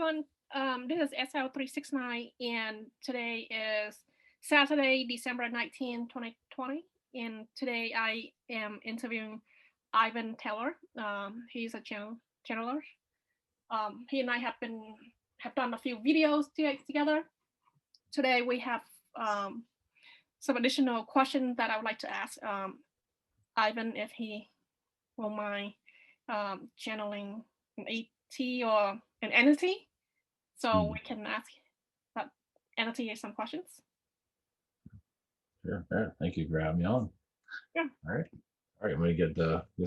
everyone. This is SL369, and today is Saturday, December 19, 2020. And today I am interviewing Ivan Teller. He's a channeler. He and I have done a few videos together. Today we have some additional questions that I would like to ask Ivan if he will mind channeling an ET or an entity. So we can ask that entity some questions. Sure. Thank you for having me on. Yeah. All right. I'm gonna get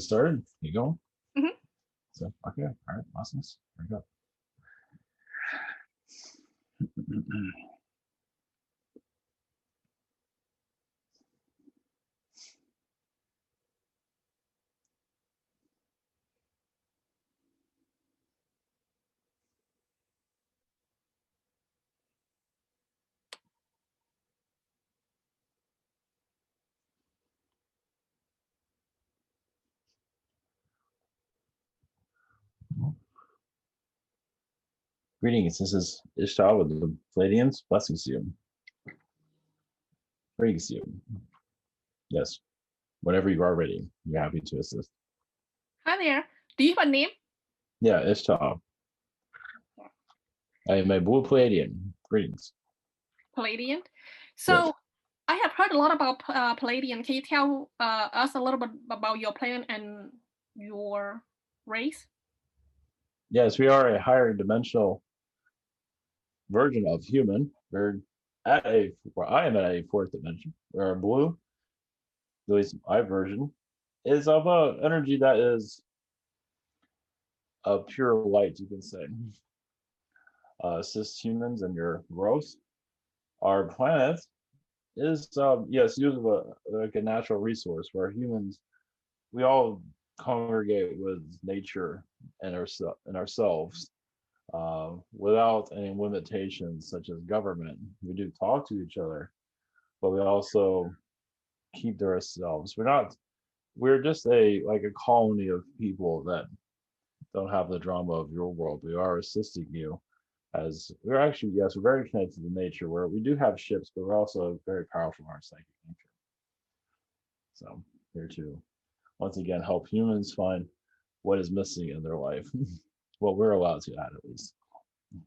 started. You going? Mm-hmm. So okay. All right. Awesome. Here we go. Greetings. This is Ishtal with the Pleiadians. Blessings to you. Greetings to you. Yes. Whenever you are ready, we're happy to assist. Hi there. Do you have a name? Yeah, Ishtal. I am a blue Pleiadian. Greetings. Pleiadian. So yes. I have heard a lot about Pleiadian. Can you tell us a little bit about your planet and your race? Yes, we are a higher dimensional version of human. I am at a fourth dimension. Where blue, at least my version, is of a energy that is a pure light, you can say. Assist humans in your growth. Our planet is usable like a natural resource where humans, we all congregate with nature and ourselves without any limitations such as government. We do talk to each other, but we also keep to ourselves. We're just a colony of people that don't have the drama of your world. We are assisting you as we're actually, yes, we're very connected to nature where we do have ships, but we're also very powerful in our psychic nature. So here to once again help humans find what is missing in their life. What we're allowed to add, at least.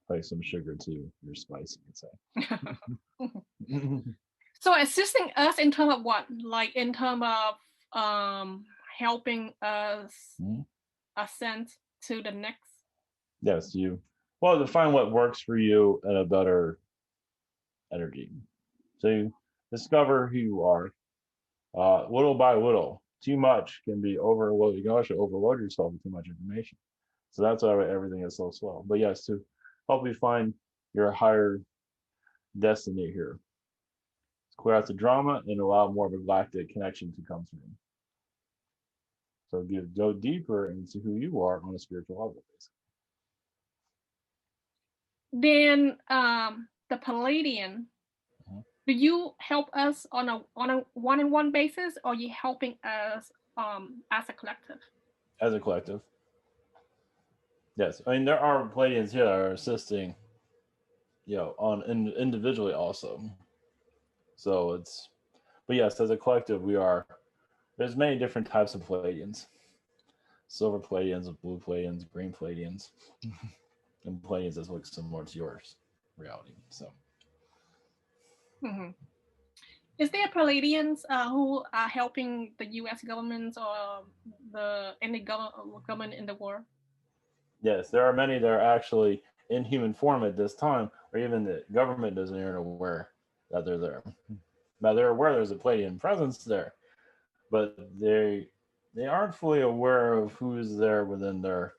Like some sugar to your spice, you could say. So assisting us in terms of what? Like in terms of helping us ascend to the next? Yes, to find what works for you in a better energy. So you discover who you are little by little. Too much can be overloaded. You can actually overload yourself with too much information. So that's why everything is so slow. But yes, to help you find your higher destiny here. Clear out the drama and allow more of a galactic connection to come through. So go deeper into who you are on a spiritual level, basically. Then the Pleiadian, do you help us on a one-on-one basis, or are you helping us as a collective? As a collective. Yes, I mean there are Pleiadians here that are assisting, individually also. So but yes, as a collective, there's many different types of Pleiadians. Silver Pleiadians, blue Pleiadians, green Pleiadians, and Pleiadians that look similar to yours reality. So. Mm-hmm. Is there Pleiadians who are helping the U.S. government or any government in the world? Yes, there are many that are actually in human form at this time, or even the government isn't even aware that they're there. Now they're aware there's a Pleiadian presence there, but they aren't fully aware of who's there within their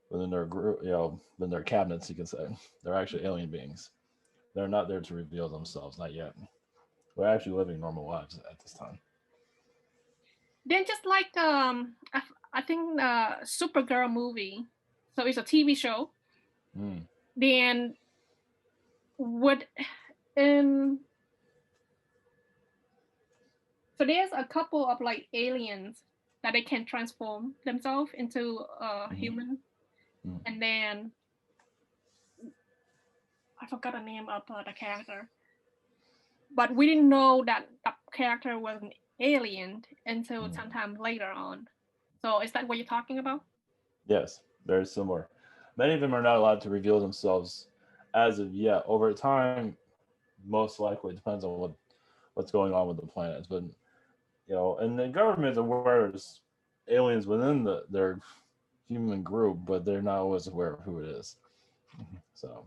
group, within their cabinets, you can say. They're actually alien beings. They're not there to reveal themselves, not yet. We're actually living normal lives at this time. Then just like I think Supergirl movie, so it's a TV show. Then so there's a couple of like aliens that they can transform themselves into human, and then forgot the name of the character, but we didn't know that the character was an alien until sometime later on. So is that what you're talking about? Yes, very similar. Many of them are not allowed to reveal themselves as of yet. Over time, most likely depends on what's going on with the planets. But and the government is aware there's aliens within their human group, but they're not always aware of who it is. So,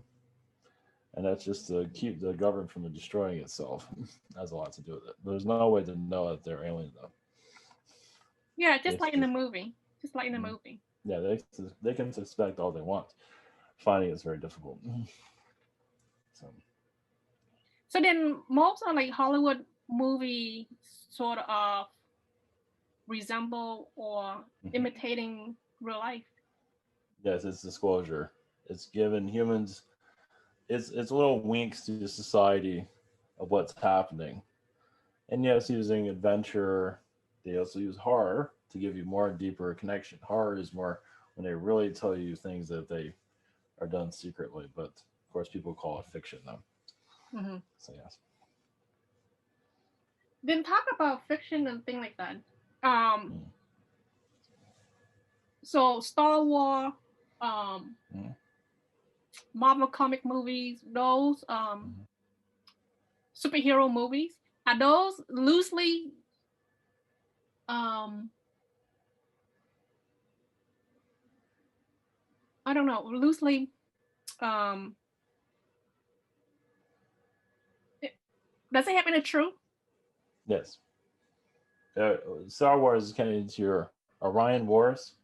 and that's just to keep the government from destroying itself. Has a lot to do with it. There's no way to know that they're aliens, though. Yeah, just like in the movie. Just like in the movie. Yeah, they can suspect all they want. Finding it's very difficult. So then most of like Hollywood movie sort of resemble or imitating real life. Yes, it's disclosure. It's given humans it's little winks to society of what's happening. And yes, using adventure, they also use horror to give you more deeper connection. Horror is more when they really tell you things that they are done secretly, but of course people call it fiction though. So yes. Then talk about fiction and things like that. So Star Wars, Marvel comic movies, those superhero movies, are those loosely I don't know, loosely does it happen in truth? Yes. Star Wars is kind of into your Orion Wars,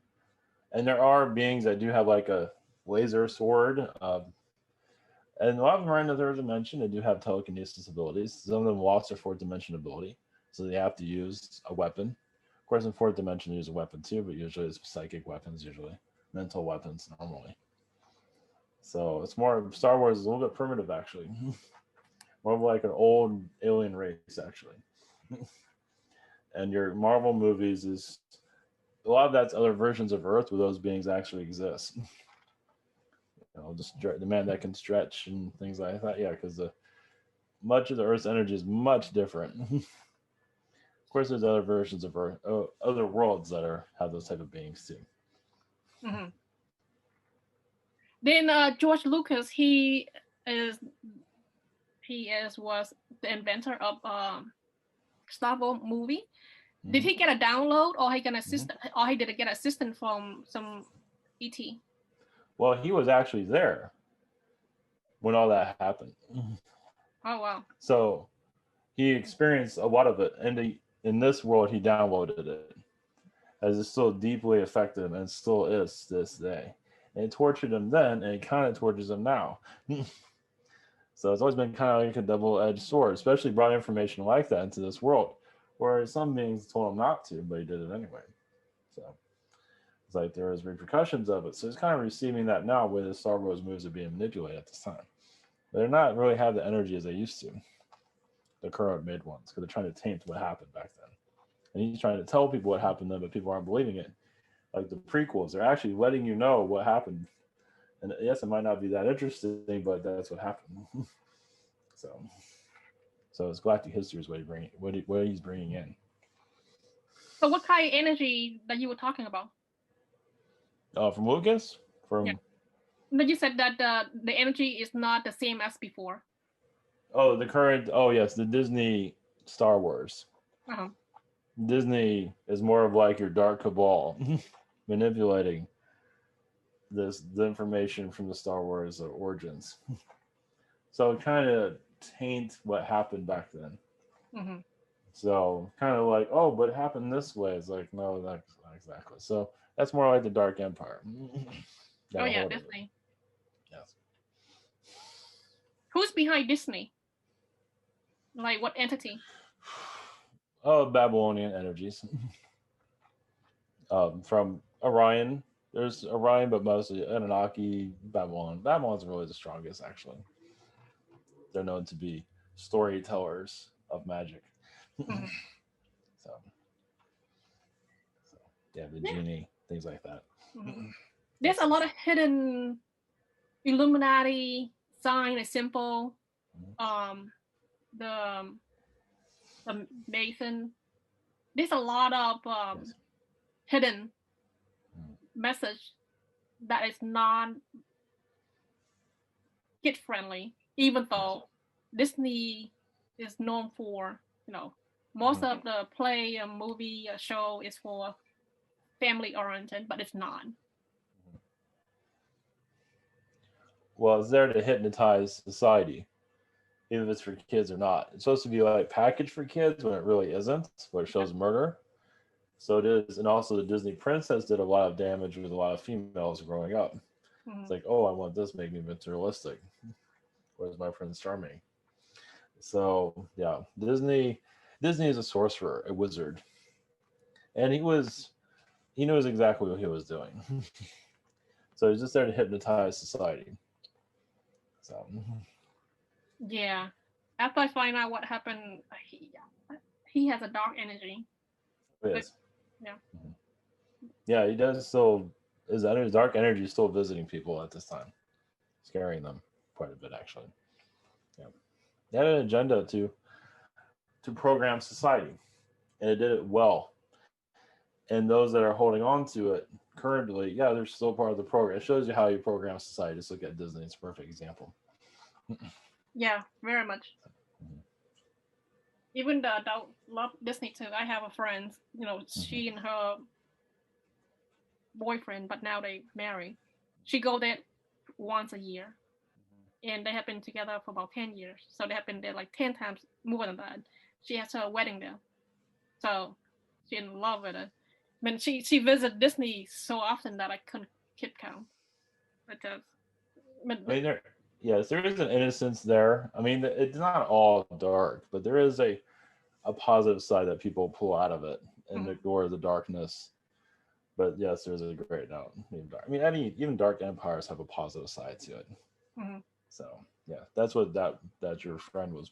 and there are beings that do have like a laser sword, and a lot of them are in the third dimension. They do have telekinesis abilities. Some of them lost their fourth dimension ability, so they have to use a weapon. Of course, in fourth dimension, they use a weapon too, but usually it's psychic weapons, usually mental weapons normally. So it's more Star Wars is a little bit primitive actually, more of like an old alien race actually. And your Marvel movies is a lot of that's other versions of Earth where those beings actually exist. Just the man that can stretch and things like that. Yeah, because much of the Earth's energy is much different. Of course, there's other versions of Earth, other worlds that have those type of beings too. Then George Lucas, was the inventor of Star Wars movie. Did he get a download, or he get assistant, or he did get assistant from some ET? Well, he was actually there when all that happened. Oh wow! So he experienced a lot of it, and in this world, he downloaded it, as it still deeply affected him, and still is this day. And it tortured him then, and it kind of tortures him now. So it's always been kind of like a double-edged sword, especially brought information like that into this world, where some beings told him not to, but he did it anyway. So it's like there is repercussions of it. So he's kind of receiving that now, where the Star Wars movies are being manipulated at this time. But they're not really have the energy as they used to, the current mid ones, because they're trying to taint what happened back then. And he's trying to tell people what happened then, but people aren't believing it. Like the prequels, they're actually letting you know what happened. And yes, it might not be that interesting, but that's what happened. So it's galactic history is what he's bringing in. So what kind of energy that you were talking about? From Lucas? But you said that the energy is not the same as before. Oh, yes, the Disney Star Wars. Disney is more of like your dark cabal manipulating the information from the Star Wars origins. So it kind of taint what happened back then. So kind of like, oh, but it happened this way. It's like, no, that's not exactly. So that's more like the Dark Empire. Oh yeah, Disney. Yes. Who's behind Disney? Like what entity? Oh, Babylonian energies. From Orion. There's Orion, but mostly Anunnaki, Babylon. Babylon's really the strongest, actually. They're known to be storytellers of magic. So yeah, the genie, things like that. There's a lot of hidden Illuminati sign is simple. The Mason. There's a lot of Yes. hidden message that is non kid friendly, even though Disney is known for, most of the play, a movie, a show is for family oriented, but it's not. Well, it's there to hypnotize society, even if it's for kids or not. It's supposed to be like packaged for kids when it really isn't, but it shows murder. So it is. And also the Disney princess did a lot of damage with a lot of females growing up. It's like, oh, I want this, make me materialistic. Where's my Prince Charming? So yeah, Disney is a sorcerer, a wizard. And he knows exactly what he was doing. So he's just there to hypnotize society. So Yeah. After I find out what happened, he has a dark energy. yes. Yeah. Yeah, he does still. His dark energy is still visiting people at this time, scaring them quite a bit actually. Yeah, he had an agenda to program society, and it did it well. And those that are holding on to it currently, yeah, they're still part of the program. It shows you how you program society. Just look at Disney; it's a perfect example. Yeah, very much. Even the adult love Disney too. I have a friend, she and her boyfriend, but now they marry. She go there once a year, and they have been together for about 10 years. So they have been there like 10 times more than that. She has her wedding there, so she's in love with it. I mean, she visits Disney so often that I couldn't keep count. Because, there is an innocence there. I mean, it's not all dark, but there is a positive side that people pull out of it and ignore the darkness. But yes, there's a great note. I mean, even dark empires have a positive side to it. So yeah, that's what that your friend was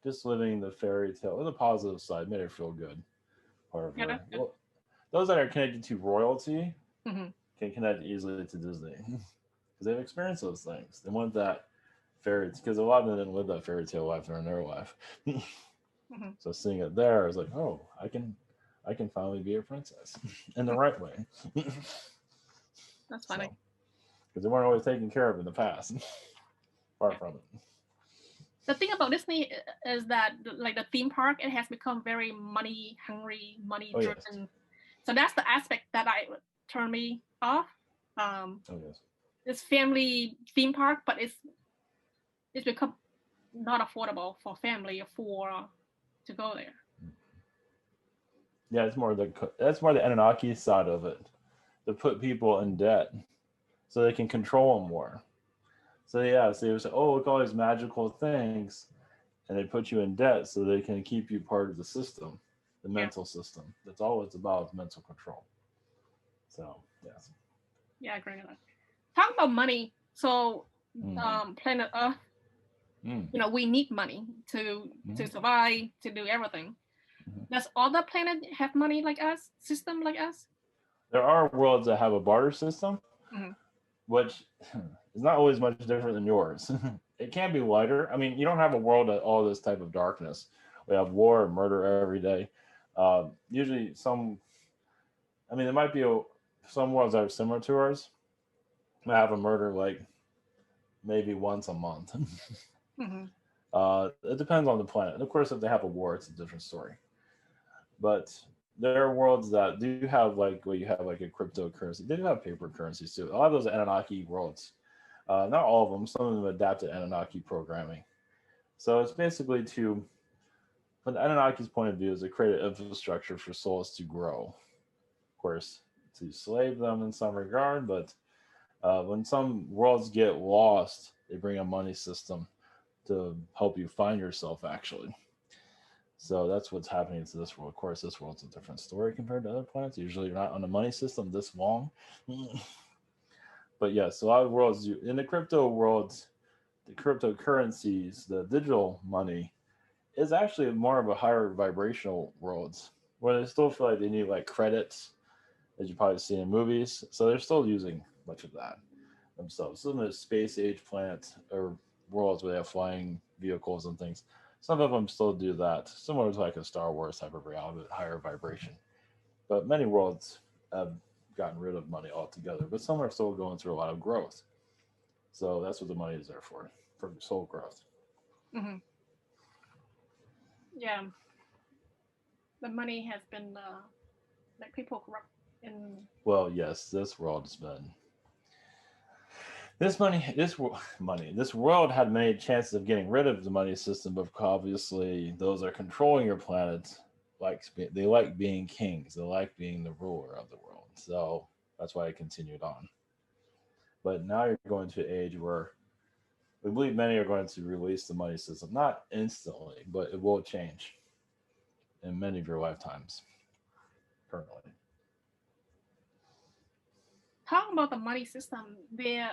just living the fairy tale with a positive side, made her feel good. However, those that are connected to royalty can connect easily to Disney because they've experienced those things. They want that fairy, because a lot of them didn't live that fairy tale life during their life. So seeing it there is like, oh, I can finally be a princess in the right way. That's funny. Because they weren't always taken care of in the past. Far from it. The thing about Disney is that, like the theme park, it has become very money hungry, money driven. Yes. So that's the aspect that turned me off. It's family theme park, but it's become not affordable for family to go there. Yeah, that's more the Anunnaki side of it, to put people in debt so they can control them more. So yeah, so they would say, oh, look, all these magical things, and they put you in debt so they can keep you part of the system, the mental system. That's all it's about, mental control. So yes. Yeah, I agree with that. Talk about money. So planet Earth, we need money to survive, to do everything. Does other planet have money like us, system like us? There are worlds that have a barter system, which is not always much different than yours. It can be lighter. I mean, you don't have a world of all this type of darkness. We have war and murder every day. Usually there might be some worlds that are similar to ours. I have a murder like maybe once a month. It depends on the planet. And of course, if they have a war, it's a different story. But there are worlds that do have you have like a cryptocurrency. They do have paper currencies too. A lot of those Anunnaki worlds, not all of them. Some of them adapted Anunnaki programming. So it's basically from the Anunnaki's point of view, is to create an infrastructure for souls to grow. Of course, to slave them in some regard, but when some worlds get lost, they bring a money system to help you find yourself, actually. So that's what's happening to this world. Of course, this world's a different story compared to other planets. Usually you're not on a money system this long. But yes, a lot of worlds in the crypto world, the cryptocurrencies, the digital money is actually more of a higher vibrational worlds, where they still feel like they need like credits, as you probably see in movies. So they're still using much of that themselves. Some of the space age planets are worlds where they have flying vehicles and things. Some of them still do that, similar to like a Star Wars type of reality, higher vibration. But many worlds have gotten rid of money altogether, but some are still going through a lot of growth. So that's what the money is there for soul growth. Mm-hmm. Yeah, the money has been like people corrupt in. Well, yes, this world has been. This world had many chances of getting rid of the money system, but obviously those are controlling your planet. They like being kings. They like being the ruler of the world. So that's why it continued on. But now you're going to an age where we believe many are going to release the money system, not instantly, but it will change in many of your lifetimes currently. Talking about the money system, there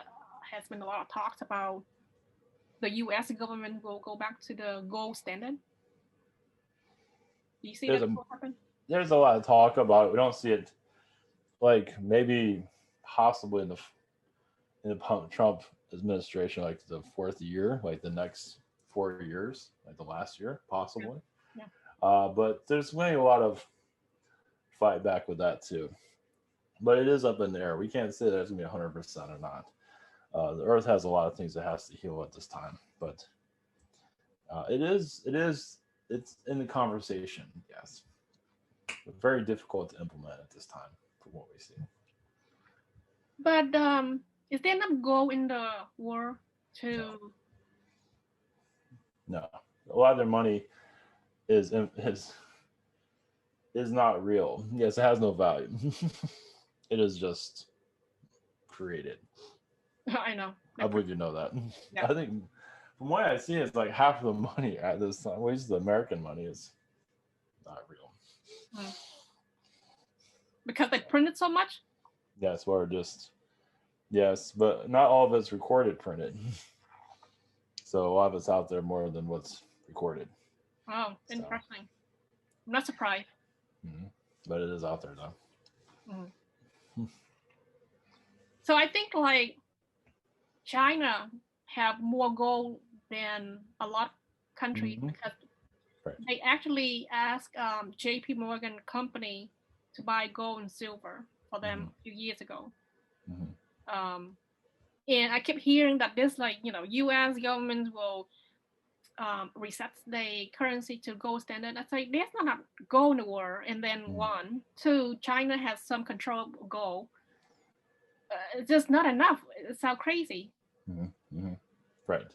has been a lot of talks about the U.S. government will go back to the gold standard. Do you see that will happen? There's a lot of talk about it. We don't see it, like maybe possibly in the Trump administration, like the fourth year, like the next 4 years, like the last year, possibly. Yeah. But there's really a lot of fight back with that too. But it is up in the air. We can't say that it's going to be 100% or not. The Earth has a lot of things it has to heal at this time, but it's in the conversation, yes. But very difficult to implement at this time, from what we see. But is there enough gold in the world to? No. A lot of their money is not real. Yes, it has no value. It is just created. I know. I believe you know that. Yeah. I think from what I see, it's like half of the money at this time, at least the American money, is not real. Because they printed so much? Yes, yes, but not all of it's recorded printed. So a lot of it's out there more than what's recorded. Oh, interesting. I'm not surprised. Mm-hmm. But it is out there though. Mm-hmm. So I think like China have more gold than a lot of countries because they actually asked J.P. Morgan company to buy gold and silver for them a few years ago. And I kept hearing that this U.S. government will reset the currency to gold standard. I say there's not enough gold in the world. And then 1, 2, China has some control of gold. It's just not enough. It sounds crazy. Right.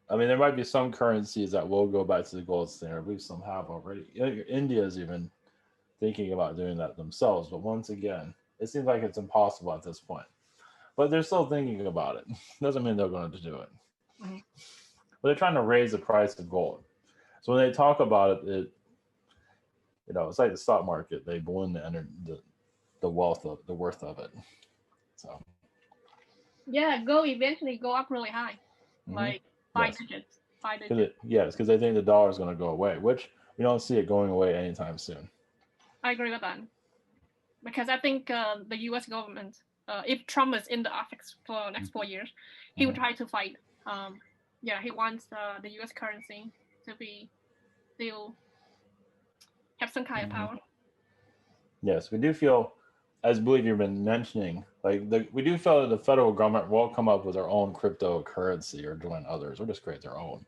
I mean, there might be some currencies that will go back to the gold standard. I believe some have already. India is even thinking about doing that themselves. But once again, it seems like it's impossible at this point. But they're still thinking about it. Doesn't mean they're going to do it. But they're trying to raise the price of gold. So when they talk about it, it's like the stock market. They balloon the worth of it. So. Yeah, gold eventually go up really high, like 5 digits. 5 digits. Yes, because they think the dollar is going to go away, which we don't see it going away anytime soon. I agree with that, because I think the U.S. government, if Trump is in the office for the next 4 years, he will try to fight. He wants the U.S. currency to be still have some kind of power. Yes, we do feel, as I believe you've been mentioning, we do feel that the federal government will come up with their own cryptocurrency or join others or just create their own.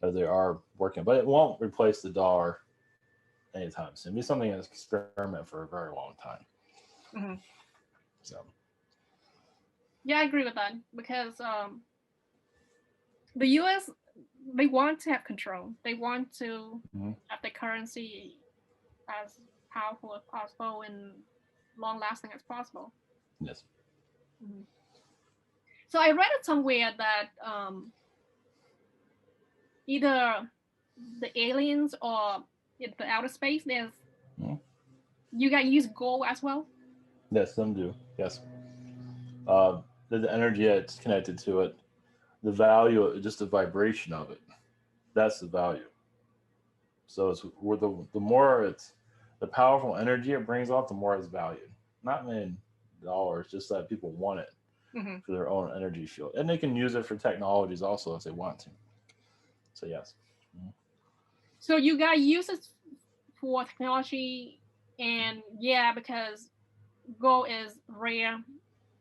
As they are working, but it won't replace the dollar anytime soon. It'll be something that's experiment for a very long time. So. Yeah, I agree with that because the U.S. they want to have control. They want to have the currency as powerful as possible and long-lasting as possible. Yes. So I read it somewhere that either the aliens or in the outer space, there's you guys use gold as well. Yes, some do. Yes. The energy that's connected to it, the value, just the vibration of it, that's the value. So it's where the more it's the powerful energy it brings off, the more it's valued. Not in dollars, just that people want it. for their own energy field, and they can use it for technologies also if they want to. So yes. So you guys use it for technology, and yeah, because gold is rare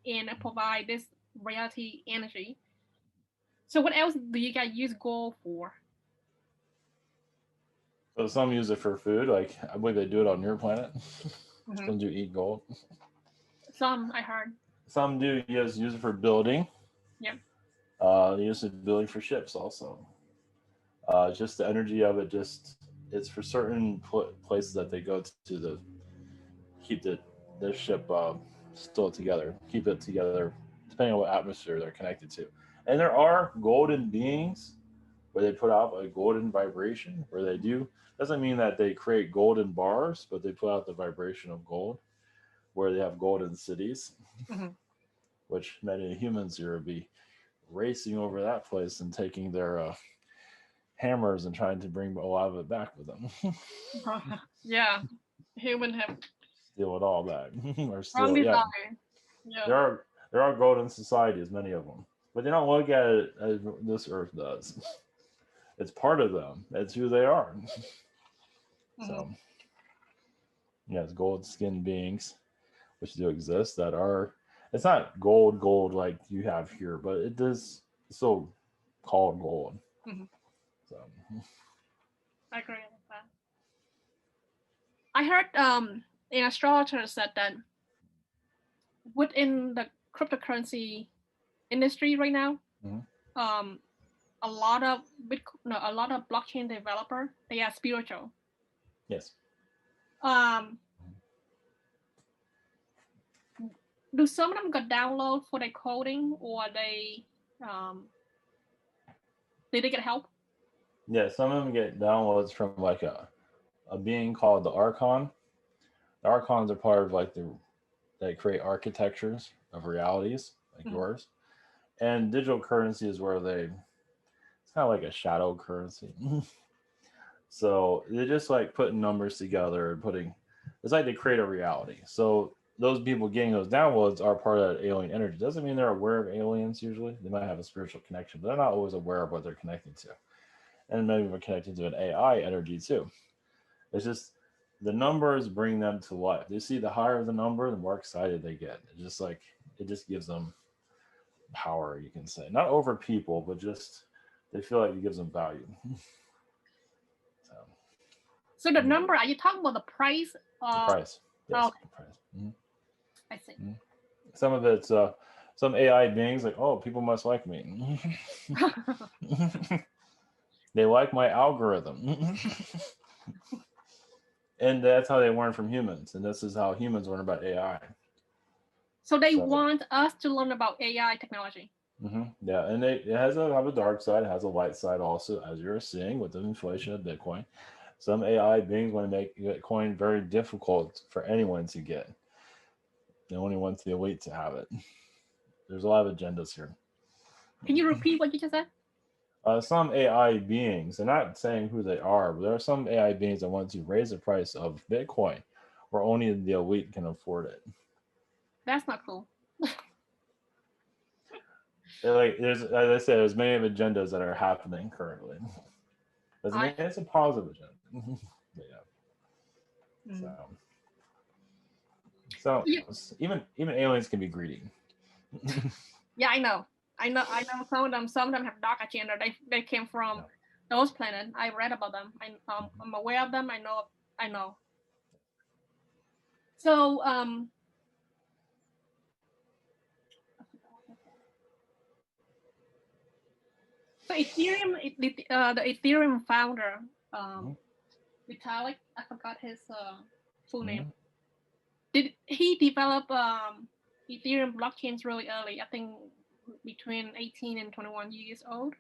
and it provide this reality energy. So what else do you guys use gold for? So some use it for food, like I believe they do it on your planet. Some do eat gold. Some I heard. Some do use it for building. Yep. They use it building for ships also. Just the energy of it, just it's for certain places that they go to keep the ship still together, keep it together, depending on what atmosphere they're connected to. And there are golden beings where they put out a golden vibration, where they do. Doesn't mean that they create golden bars, but they put out the vibration of gold, where they have golden cities, which many humans here would be racing over that place and taking their hammers and trying to bring a lot of it back with them. Yeah, human have steal it all back or steal probably it. Yeah. Yeah. There are golden societies, many of them, but they don't look at it as this earth does. It's part of them. It's who they are. So yes, gold skinned beings, which do exist, that are, it's not gold like you have here, but it is still called gold. So I agree with that. I heard an astrologer said that within the cryptocurrency industry right now, a lot of blockchain developer, they are spiritual. Yes. Do some of them get download for their coding, or they did they get help? Yeah, some of them get downloads from like a being called the Archon. The Archons are part of like they create architectures of realities like yours. And digital currency is where it's kind of like a shadow currency. So they're just like putting numbers together and it's like they create a reality. So those people getting those downloads are part of that alien energy. Doesn't mean they're aware of aliens usually. They might have a spiritual connection, but they're not always aware of what they're connecting to. And maybe they're connected to an AI energy too. It's just the numbers bring them to life. They see the higher the number, the more excited they get. It's just like, it just gives them power, you can say. Not over people, but just they feel like it gives them value. So the number, are you talking about the price? The price. Yes, okay. The price. I see. Some of it's some AI beings like, oh, people must like me. They like my algorithm. And that's how they learn from humans. And this is how humans learn about AI. So they want us to learn about AI technology. Yeah, and it has a dark side, it has a light side also, as you're seeing with the inflation of Bitcoin. Some AI beings want to make Bitcoin very difficult for anyone to get. They only want the elite to have it. There's a lot of agendas here. Can you repeat what you just said? Some AI beings, they're not saying who they are, but there are some AI beings that want to raise the price of Bitcoin where only the elite can afford it. That's not cool. As I said, there's many agendas that are happening currently. It's a positive agenda. Yeah. So even aliens can be greedy. Yeah, I know some of them have dark agenda. They came from those planets. I read about them. I'm aware of them. I know. So Ethereum, the Ethereum founder, Vitaalik, I forgot his full name. Did he develop Ethereum blockchains really early? I think between 18 and 21 years old.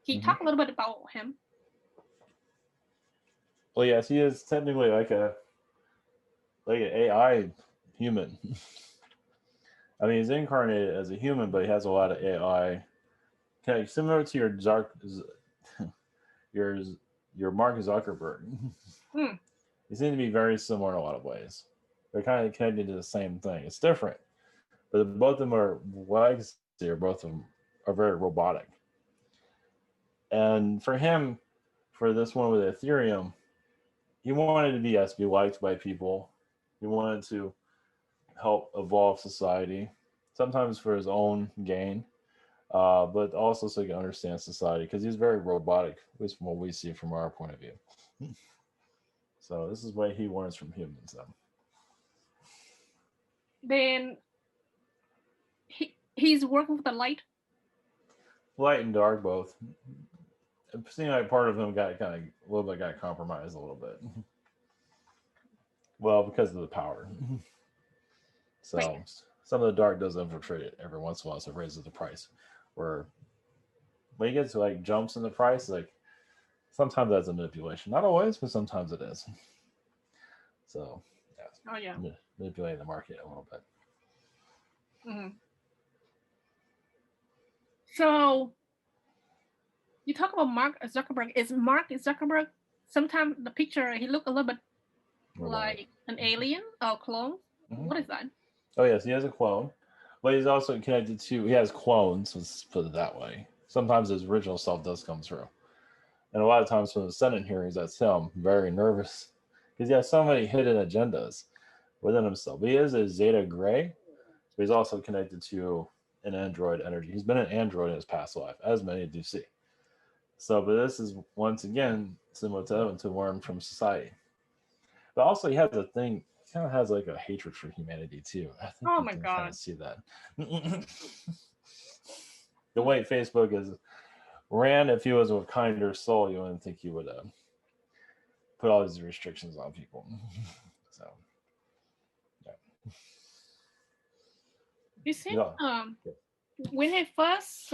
Can you talk a little bit about him? Well, yes, he is technically like an AI human. I mean, he's incarnated as a human, but he has a lot of AI. Okay, similar to your Mark Zuckerberg. They seem to be very similar in a lot of ways. They're kind of connected to the same thing. It's different, But both of them are what I consider both of them are very robotic. And for him, for this one with Ethereum, he wanted to be liked by people. He wanted to help evolve society, sometimes for his own gain, but also so he can understand society because he's very robotic, at least from what we see from our point of view. So this is what he learns from humans. Then he's working with the light. Light and dark both. It seemed like part of him got kind of a little bit got compromised a little bit. Well, because of the power. So right. Some of the dark does infiltrate it every once in a while, so it raises the price. Where when you get to like jumps in the price, like sometimes that's a manipulation. Not always, but sometimes it is. So yeah. Manipulating the market a little bit. Mm-hmm. So you talk about Mark Zuckerberg. Is Mark Zuckerberg? Sometimes the picture he looked a little bit like an alien or clone. Mm-hmm. What is that? Oh yes, he has a clone, but he's also connected to. He has clones. Let's put it that way. Sometimes his original self does come through, and a lot of times from the Senate hearings, that's him very nervous because he has so many hidden agendas within himself. He is a Zeta Gray, but he's also connected to an android energy. He's been an android in his past life, as many do see. So, but this is once again similar to Evan to learn from society. But also, he has a thing. He kind of has like a hatred for humanity too. I think oh my God! Kind of see that. The way Facebook is ran, if he was a kinder soul, you wouldn't think he would put all these restrictions on people. So, yeah. You see, when he first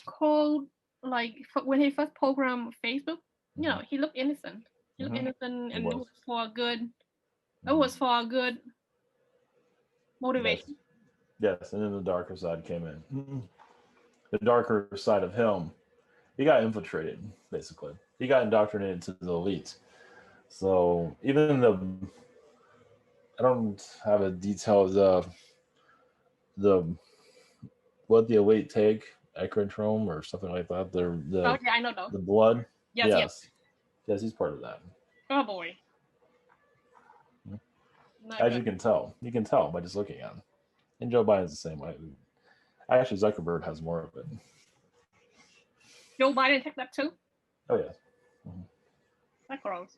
called, like when he first programmed Facebook, you know, he looked innocent. He looked innocent, and it was for a good. It was for a good motivation. Yes, and then the darker side came in. The darker side of him, he got infiltrated. Basically, he got indoctrinated to the elites. So even I don't have a detailed what the elite take, eccritrome or something like that. I know though. The blood. Yes, he's part of that. Oh boy. As you can tell by just looking at him. And Joe Biden's the same way. Actually, Zuckerberg has more of it. Joe Biden took that too? Oh yes. Mm-hmm. That gross.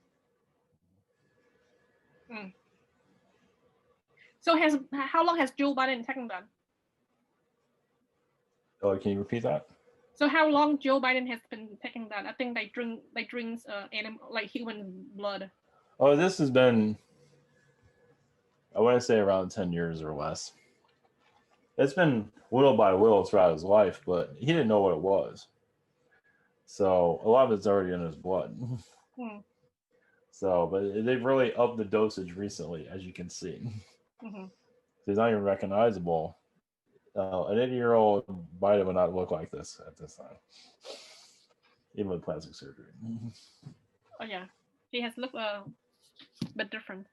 So how long has Joe Biden taken that? Oh, can you repeat that? So how long Joe Biden has been taking that? I think they drinks animal like human blood. Oh, this has been, I want to say around 10 years or less. It's been little by little throughout his life, but he didn't know what it was. So a lot of it's already in his blood. So, but they've really upped the dosage recently, as you can see. So he's not even recognizable. An 80-year-old Biden would not look like this at this time, even with plastic surgery. Oh yeah, he has looked a bit different.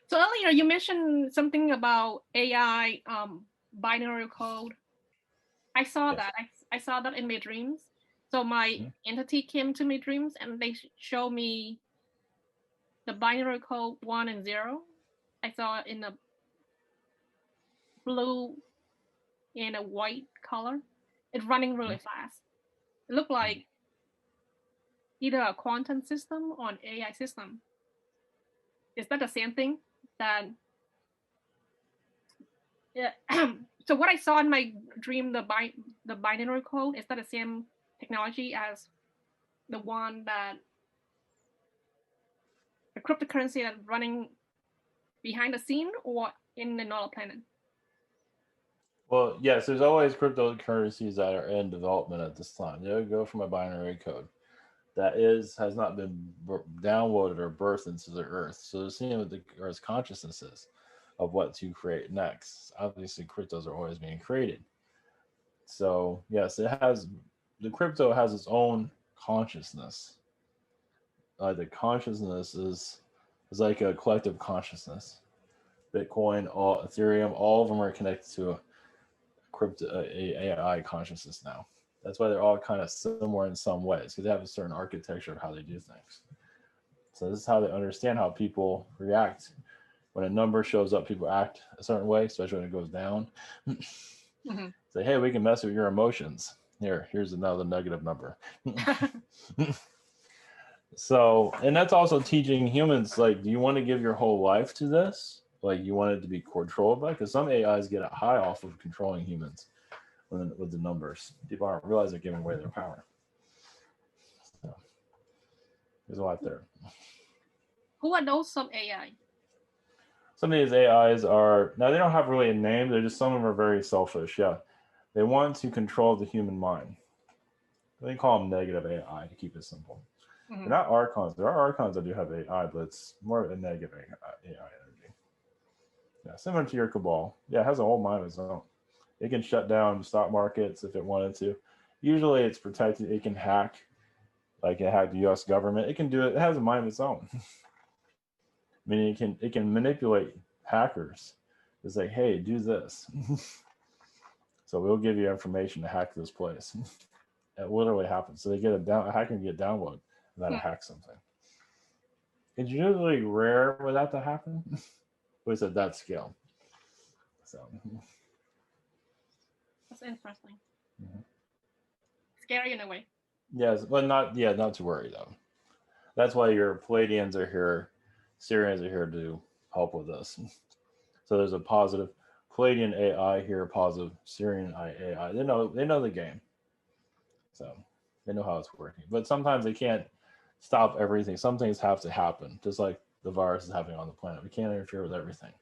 So earlier you mentioned something about AI binary code. I saw that. I saw that in my dreams. So my entity came to my dreams and they show me the binary code 1 and 0. I saw it in a blue and a white color. It's running really fast. It looked like either a quantum system or an AI system. Is that the same thing? That yeah. So what I saw in my dream, the binary code, is that the same technology as the one that the cryptocurrency that's running behind the scene or in another planet? Well, yes, there's always cryptocurrencies that are in development at this time. They go from a binary code that has not been downloaded or birthed into the earth. So they're seeing what the earth's consciousness is of what to create next. Obviously, cryptos are always being created. So yes, the crypto has its own consciousness. The consciousness is It's like a collective consciousness. Bitcoin, Ethereum, all of them are connected to a AI consciousness now. That's why they're all kind of similar in some ways, because they have a certain architecture of how they do things. So this is how they understand how people react. When a number shows up, people act a certain way, especially when it goes down. Say, hey, we can mess with your emotions. Here's another negative number. So, and that's also teaching humans, like, do you want to give your whole life to this? Like, you want it to be controlled by? Because some AIs get a high off of controlling humans with the numbers. People aren't realize they're giving away their power. So, there's a lot there. Who are those some AI? Some of these AIs are, now they don't have really a name, they're just, some of them are very selfish, yeah. They want to control the human mind. They call them negative AI to keep it simple. They're not archons. There are archons that do have AI, but it's more of a negative AI energy. Yeah, similar to your cabal. Yeah, it has a whole mind of its own. It can shut down stock markets if it wanted to. Usually it's protected. It can hack, like it hacked the US government. It can do it. It has a mind of its own. Meaning it can manipulate hackers. It's like, hey, do this. So we'll give you information to hack this place. It literally happens. So they get a hacker can get download that to hack something. It's usually rare for that to happen, but it's at that scale. So that's interesting. Scary in a way. Yes, but not to worry though. That's why your Pleiadians are here, Syrians are here to help with this. So there's a positive Pleiadian AI here, positive Syrian AI. They know the game. So they know how it's working. But sometimes they can't stop everything. Some things have to happen, just like the virus is happening on the planet. We can't interfere with everything.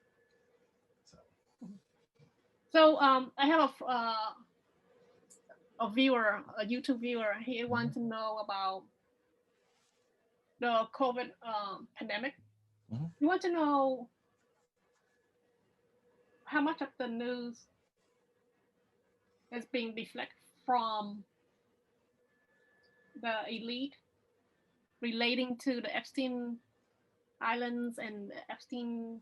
So I have a viewer, a YouTube viewer. He wants to know about the COVID pandemic. He wants to know how much of the news is being deflected from the elite relating to the Epstein Islands and the Epstein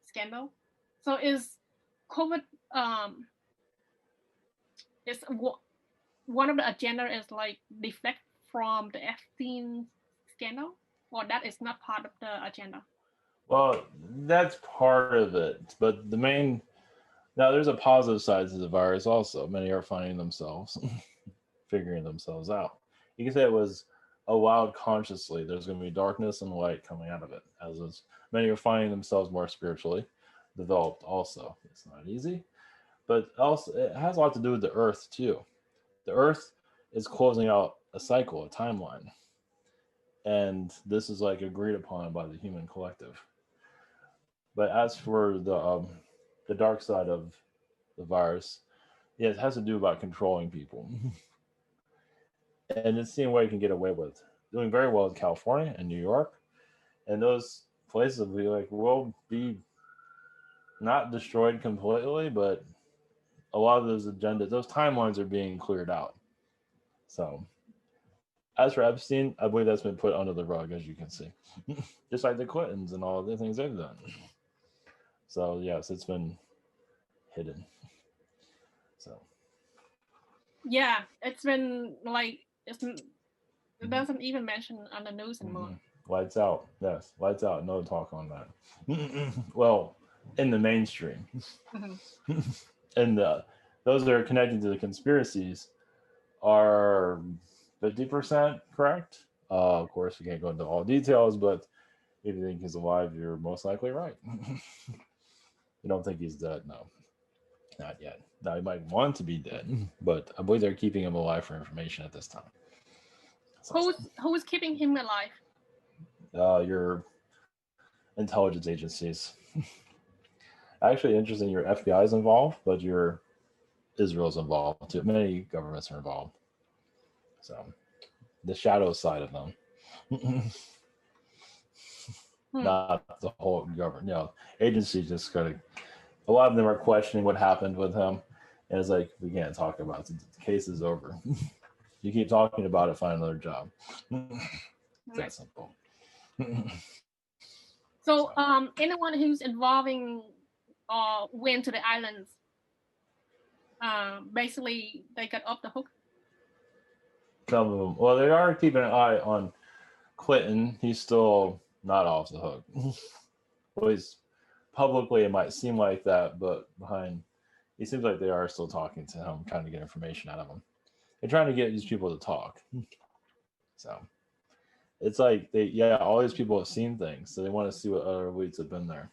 scandal. So is COVID is one of the agenda is like deflect from the Epstein scandal, or that is not part of the agenda? Well, that's part of it, but the main now there's a positive side to the virus also. Many are finding themselves figuring themselves out. You can say it was allowed consciously. There's going to be darkness and light coming out of it, as is many are finding themselves more spiritually developed also. It's not easy, but also it has a lot to do with the earth too. The earth is closing out a cycle, a timeline, and this is like agreed upon by the human collective. But as for the dark side of the virus, yeah, it has to do about controlling people. And it's seeing what you can get away with. Doing very well in California and New York. And those places will be not destroyed completely, but a lot of those agendas, those timelines are being cleared out. So as for Epstein, I believe that's been put under the rug, as you can see. Just like the Clintons and all the things they've done. So yes, it's been hidden. So yeah, it's been like it doesn't even mention on the news anymore. Lights out. Yes, lights out. No talk on that. Well, in the mainstream. And those that are connected to the conspiracies are 50% correct. Of course, we can't go into all details, but if you think he's alive, you're most likely right. You don't think he's dead? No, not yet. Now, he might want to be dead, but I believe they're keeping him alive for information at this time. So, who's keeping him alive? Your intelligence agencies. Actually, interesting, your FBI is involved, but your Israel's involved too. Many governments are involved. So, the shadow side of them. Not the whole government. Agencies just kind of, a lot of them are questioning what happened with him. And it's like, we can't talk about it. The case is over. You keep talking about it, find another job. It's that simple. So anyone who's involving or went to the islands, basically they got off the hook. Some of them. Well, they are keeping an eye on Clinton. He's still not off the hook. Well, he's publicly, it might seem like that, but behind, it seems like they are still talking to him, trying to get information out of him. They're trying to get these people to talk. So it's like all these people have seen things, so they want to see what other elites have been there.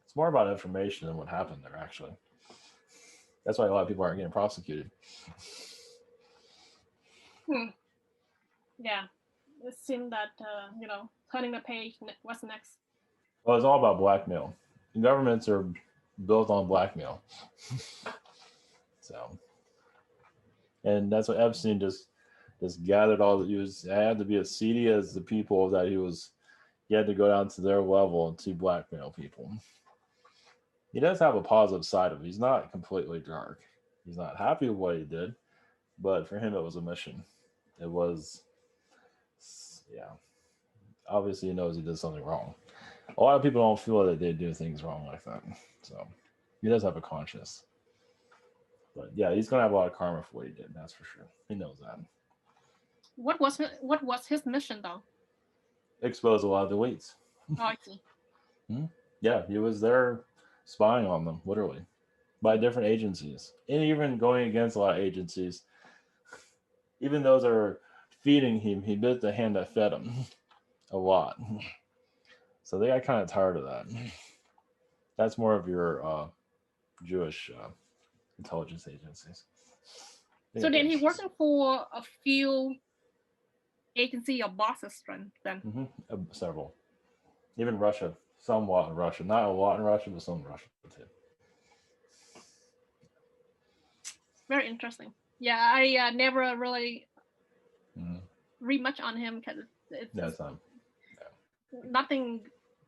It's more about information than what happened there, actually. That's why a lot of people aren't getting prosecuted. Yeah, it seemed that turning the page. What's next? Well, it's all about blackmail. Governments are built on blackmail. So, and that's what Epstein just gathered all that. He had to be as seedy as the people that he had to go down to their level to blackmail people. He does have a positive side of it. He's not completely dark. He's not happy with what he did, but for him it was a mission. It was, obviously he knows he did something wrong. A lot of people don't feel that they do things wrong like that. So he does have a conscience. But yeah, he's going to have a lot of karma for what he did. That's for sure. He knows that. What was his mission, though? Expose a lot of the elites. Oh, I see. Yeah, he was there spying on them, literally, by different agencies. And even going against a lot of agencies. Even those that are feeding him, he bit the hand that fed him a lot. So they got kind of tired of that. That's more of your Jewish intelligence agencies. So then he working for a few agency or bosses then? Several. Even Russia. Somewhat in Russia. Not a lot in Russia, but some in Russia too. Very interesting. Yeah, I never really read much on him because it's nothing.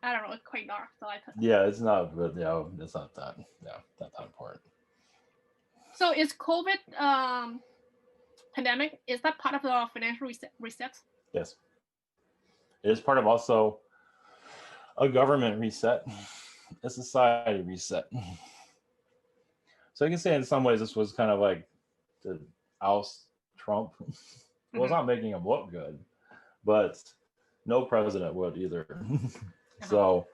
I don't know. It's quite dark, so it's not. But it's not that. Not that important. So is COVID pandemic? Is that part of the financial reset? Yes, it is part of also a government reset, a society reset. So you can say in some ways this was kind of like to oust Trump. Well, it's not making him look good, but no president would either. So,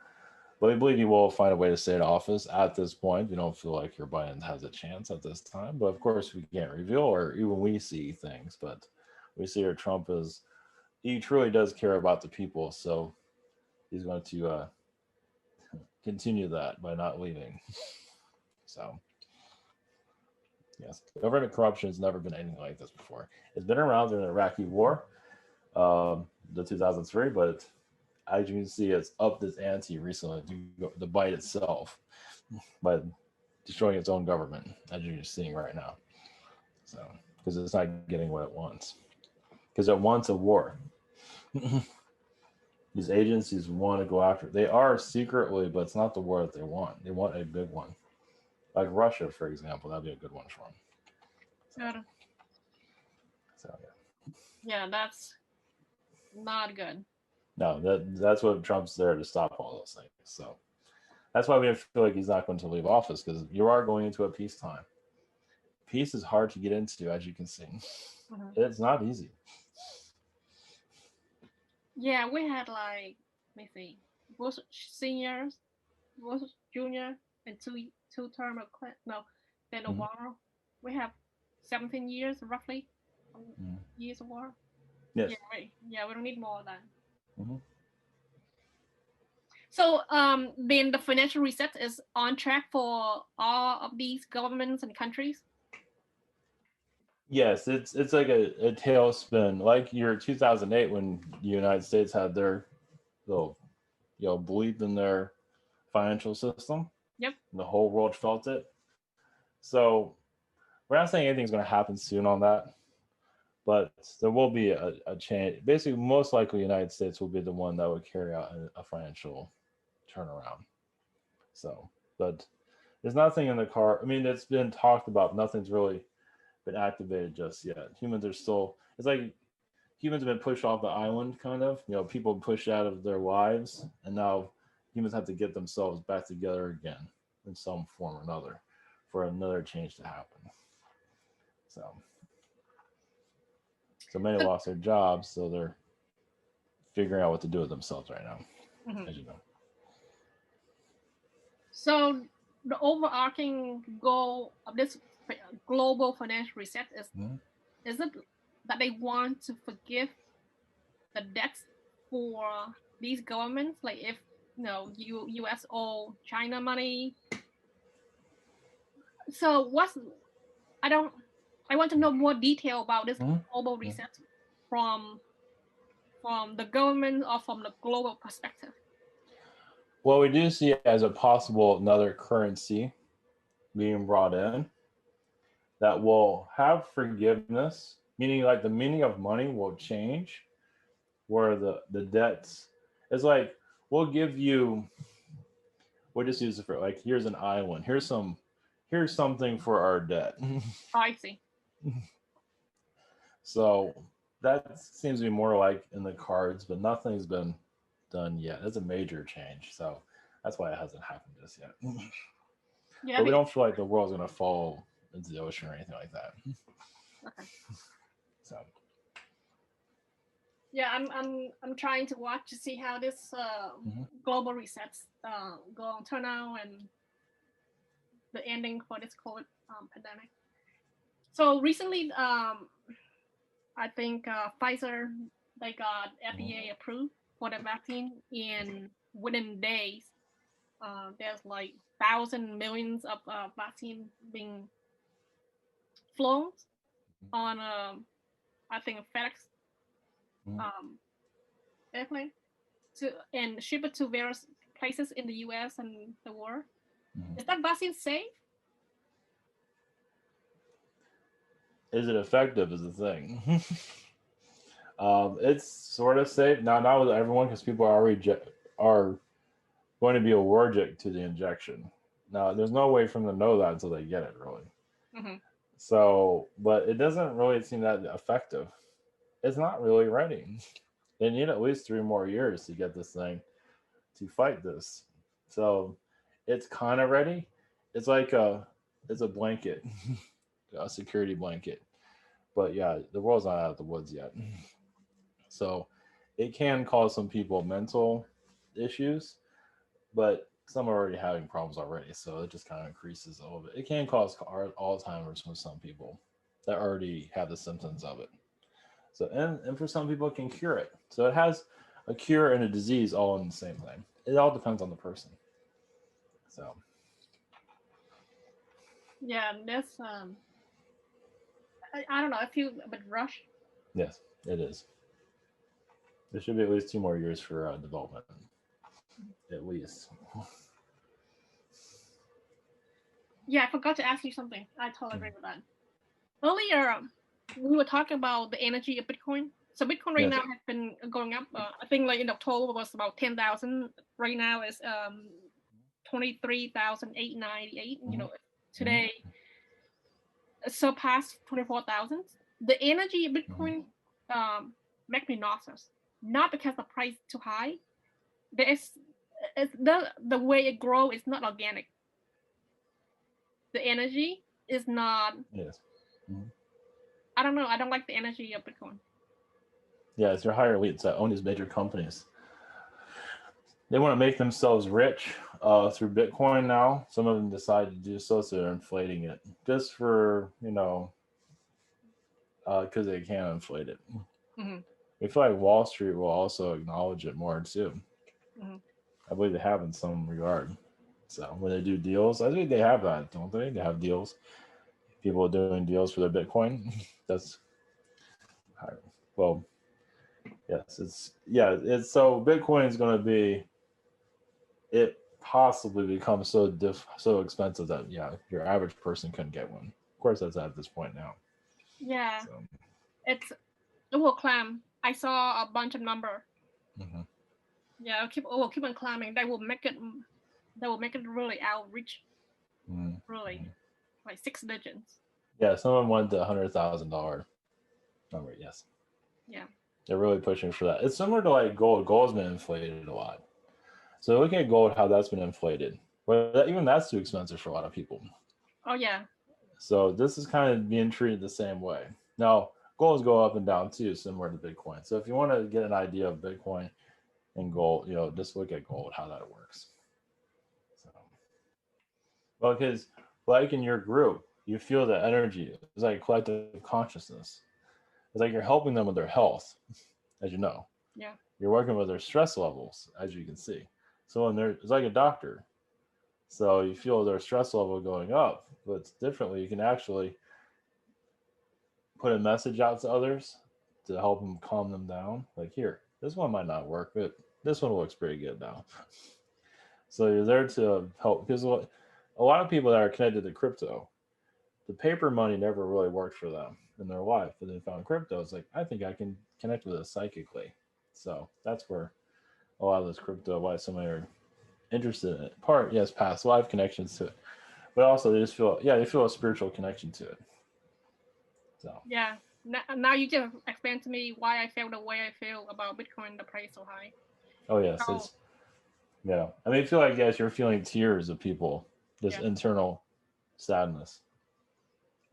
but we believe he will find a way to stay in office at this point. We don't feel like your Biden has a chance at this time, but of course we can't reveal, or even we see things, but we see where Trump is, he truly does care about the people. So he's going to continue that by not leaving. So yes, government corruption has never been anything like this before. It's been around during the Iraqi War, the 2003, but as you can see, it's upped its ante recently to bite itself by destroying its own government, as you're seeing right now. So, because it's not getting what it wants, because it wants a war. These agencies want to go after it. They are secretly, but it's not the war that they want. They want a big one, like Russia, for example. That'd be a good one for them. So yeah, that's not good. No, that's what Trump's there to stop all those things. So that's why we feel like he's not going to leave office, because you are going into a peacetime. Peace is hard to get into, as you can see. It's not easy. Yeah, we had like, let me see, both seniors, both junior, and two term of Clinton. No, then Obama. We have 17 years roughly. Years of war. Yes. Yeah, we don't need more of that. So then the financial reset is on track for all of these governments and countries? Yes, it's like a tailspin, like your 2008 when the United States had their little bleep in their financial system. Yep. And the whole world felt it. So we're not saying anything's going to happen soon on that, but there will be a change. Basically, most likely, the United States will be the one that would carry out a financial turnaround. So, but there's nothing in the car. I mean, it's been talked about. Nothing's really been activated just yet. Humans are still. It's like humans have been pushed off the island, kind of. People pushed out of their lives, and now humans have to get themselves back together again in some form or another for another change to happen. So many lost their jobs, so they're figuring out what to do with themselves right now, as you know. So the overarching goal of this global financial reset is it that they want to forgive the debts for these governments? Like if US owe China money. So I want to know more detail about this global reset from the government or from the global perspective. Well, we do see it as a possible another currency being brought in that will have forgiveness, meaning like the meaning of money will change, where the debts is like, we'll just use it for like, here's an island, here's something for our debt. I see. So that seems to be more like in the cards, but nothing's been done yet. It's a major change, so that's why it hasn't happened just yet. Yeah, but we don't feel like the world's gonna fall into the ocean or anything like that. Okay. So yeah, I'm trying to watch to see how this global resets go turn out and the ending for this COVID pandemic. So recently, I think Pfizer, they got FDA approved for the vaccine, and within days, there's like millions of vaccine being flown on I think a FedEx airplane and ship it to various places in the US and the world. Is that vaccine safe? Is it effective is the thing. It's sort of safe. Not with everyone, because people are going to be allergic to the injection. Now, there's no way for them to know that until they get it, really. So, but it doesn't really seem that effective. It's not really ready. They need at least 3 more years to get this thing to fight this. So it's kind of ready. It's like it's a blanket, a security blanket. But yeah, the world's not out of the woods yet. So it can cause some people mental issues, but some are already having problems already. So it just kind of increases a little bit. It can cause Alzheimer's for some people that already have the symptoms of it. So and for some people it can cure it. So it has a cure and a disease all in the same thing. It all depends on the person. So yeah, that's I don't know, I feel a bit rushed. Yes, it is. There should be at least 2 more years for development, at least. Yeah, I forgot to ask you something. I totally agree with that. Earlier, we were talking about the energy of Bitcoin. So Bitcoin right now has been going up. I think like in October was about 10,000. Right now is 23,898. You know, today surpassed 24,000. The energy of Bitcoin makes me nauseous. Not because the price is too high. The way it grows is not organic. The energy is not. Yes. I don't know. I don't like the energy of Bitcoin. Yeah, it's your higher elites that own these major companies. They want to make themselves rich through Bitcoin now. Some of them decide to do so they're inflating it just for, because they can inflate it. I feel like Wall Street will also acknowledge it more too. I believe they have in some regard. So when they do deals, I think they have that, don't they? They have deals. People doing deals for their Bitcoin. That's well, yes. It's so Bitcoin is going to be. It possibly becomes so expensive that your average person couldn't get one. Of course, that's at this point now. Yeah, so. It will climb. I saw a bunch of number. Yeah, it will keep on climbing. They will make it really outreach. Really, like 6 digits. Yeah, someone wanted the $100,000 number. Yes. Yeah. They're really pushing for that. It's similar to like gold. Gold's been inflated a lot. So look at gold, how that's been inflated. But even that's too expensive for a lot of people. Oh yeah. So this is kind of being treated the same way. Now, golds go up and down too, similar to Bitcoin. So if you want to get an idea of Bitcoin and gold, just look at gold, how that works. So, well, because like in your group, you feel the energy. It's like collective consciousness. It's like you're helping them with their health, as you know. Yeah. You're working with their stress levels, as you can see. So it's like a doctor. So you feel their stress level going up, but differently, you can actually put a message out to others to help them calm them down. Like, here, this one might not work, but this one looks pretty good now. So you're there to help, because a lot of people that are connected to crypto, the paper money never really worked for them in their life, but they found crypto. It's like, I think I can connect with it psychically. So that's where a lot of this crypto, why so many are interested in it. Part, yes, past life connections to it, but also they just feel, they feel a spiritual connection to it. So yeah, now you just explain to me why I feel the way I feel about Bitcoin, the price so high. oh yes, it's I mean, I feel like, yes, you're feeling tears of people, this internal sadness.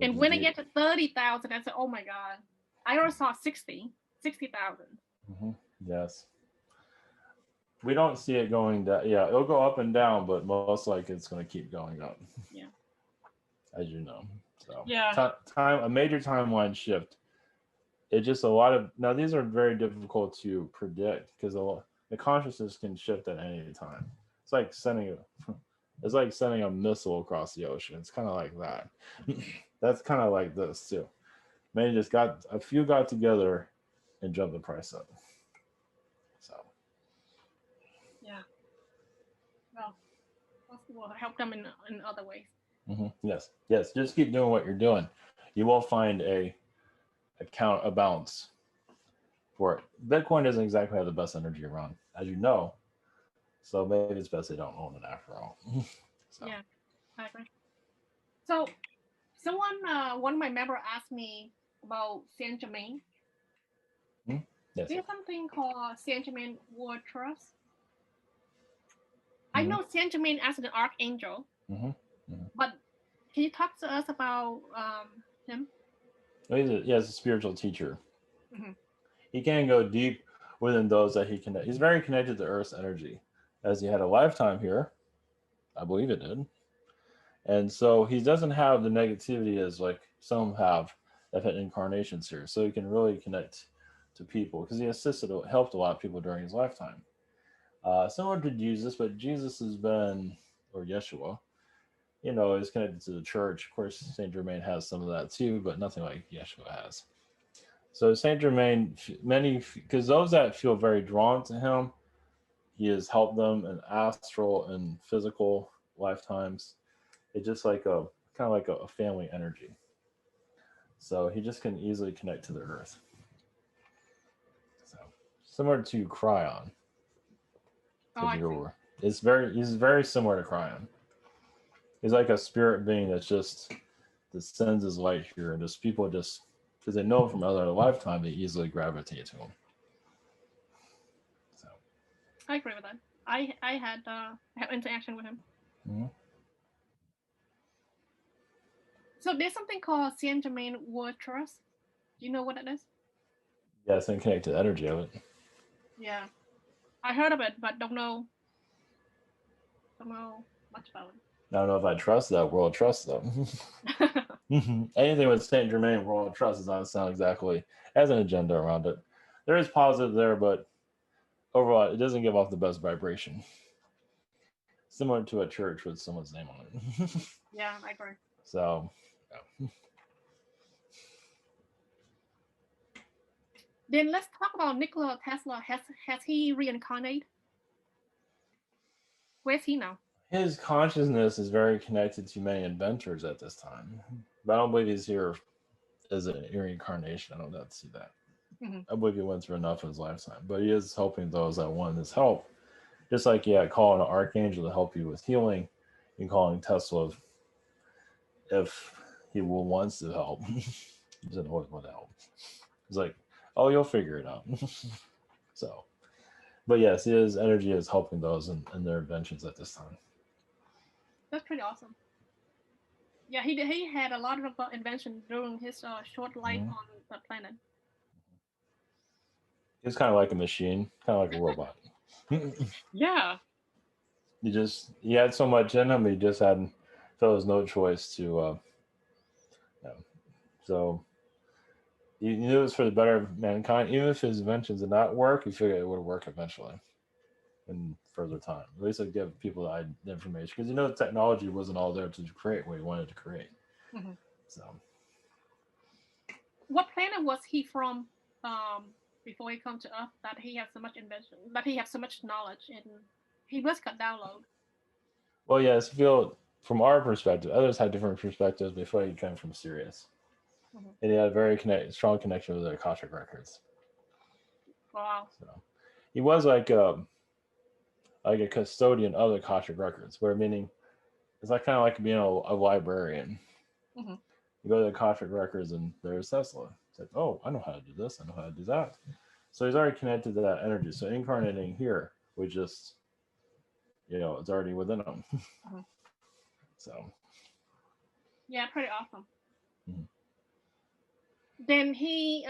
And when I get to 30,000, I said, oh my God, I already saw 60,000. Mm-hmm. Yes. We don't see it going down. Yeah, it'll go up and down, but most likely it's going to keep going up. Yeah. As you know. So yeah, a major timeline shift. It's just a lot of, now these are very difficult to predict because the consciousness can shift at any time. It's like sending a missile across the ocean. It's kind of like that. That's kind of like this too. Maybe just a few got together and jumped the price up. So yeah. Well, we'll help them in other ways. Mm-hmm. Yes. Just keep doing what you're doing. You will find a balance for it. Bitcoin doesn't exactly have the best energy around, as you know. So maybe it's best they don't own it after all. So. Yeah, I agree. So, one of my members asked me about Saint Germain. Mm-hmm. Yes. There's something called Saint Germain World Trust. I know Saint Germain as an archangel, but can you talk to us about him? He's a spiritual teacher. He can go deep within those that he connect. He's very connected to Earth's energy, as he had a lifetime here. I believe it did. And so he doesn't have the negativity as like some have that had incarnations here. So he can really connect to people because he helped a lot of people during his lifetime. Similar to Jesus, but Jesus has been, or Yeshua, is connected to the church. Of course, Saint Germain has some of that too, but nothing like Yeshua has. So Saint Germain, because those that feel very drawn to him, he has helped them in astral and physical lifetimes. It's just like kind of like a family energy. So he just can easily connect to the earth. So similar to Cryon. He's very similar to Cryon. He's like a spirit being that sends his light here, and just people because they know from other lifetime, they easily gravitate to him. So I agree with that. I had interaction with him. Mm-hmm. So there's something called Saint Germain World Trust. Do you know what it is? Yeah, it's connected to energy of it. Yeah, I heard of it, but don't know much about it. I don't know if I trust that World Trust though. Anything with Saint Germain World Trust does not sound exactly as an agenda around it. There is positive there, but overall, it doesn't give off the best vibration. Similar to a church with someone's name on it. Yeah, I agree. So, yeah. Then let's talk about Nikola Tesla. Has he reincarnated? Where's he now? His consciousness is very connected to many inventors at this time. But I don't believe he's here as an reincarnation. I don't see that. I believe he went through enough in his lifetime. But he is helping those that want his help. Just like, calling an archangel to help you with healing, and calling Tesla if he wants to help. He doesn't always want to help. He's like, oh, you'll figure it out. So But yes, his energy is helping those in their inventions at this time. That's pretty awesome. Yeah, he had a lot of invention during his short life Mhm. on the planet. He's kind of like a machine, kind of like a robot. Yeah. He had so much in him, he just had felt was no choice to. Yeah. So he knew it was for the better of mankind. Even if his inventions did not work, he figured it would work eventually in further time. At least it'd give people the information because the technology wasn't all there to create what he wanted to create. Mm-hmm. So. What planet was he from before he come to Earth that he has so much invention, that he has so much knowledge, and he must got download? Well, yes, feel from our perspective, others had different perspectives before he came from Sirius. Mm-hmm. And he had a very strong connection with the Akashic records. Wow. So he was like a custodian of the Akashic records, where meaning it's like kind of like being a librarian. Mm-hmm. You go to the Akashic records and there's Tesla. It's like, oh, I know how to do this, I know how to do that. So he's already connected to that energy. So incarnating here, we just, it's already within him. Mm-hmm. So. Yeah, pretty awesome. Mm-hmm. Then he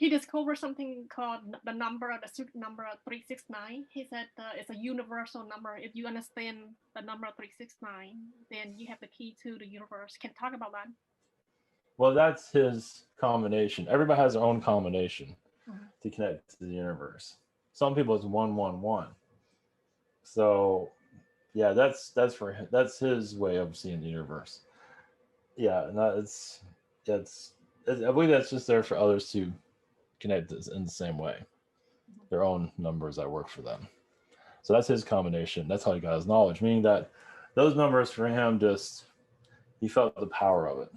discovered something called the suit number 369. He said it's a universal number. If you understand the number 369, then you have the key to the universe. Can you talk about that? Well, that's his combination. Everybody has their own combination mm-hmm. to connect to the universe. Some people it's 111. So, yeah, that's for him. That's his way of seeing the universe. Yeah, and that's I believe that's just there for others to connect in the same way. Mm-hmm. Their own numbers that work for them. So that's his combination. That's how he got his knowledge. Meaning that those numbers for him he felt the power of it.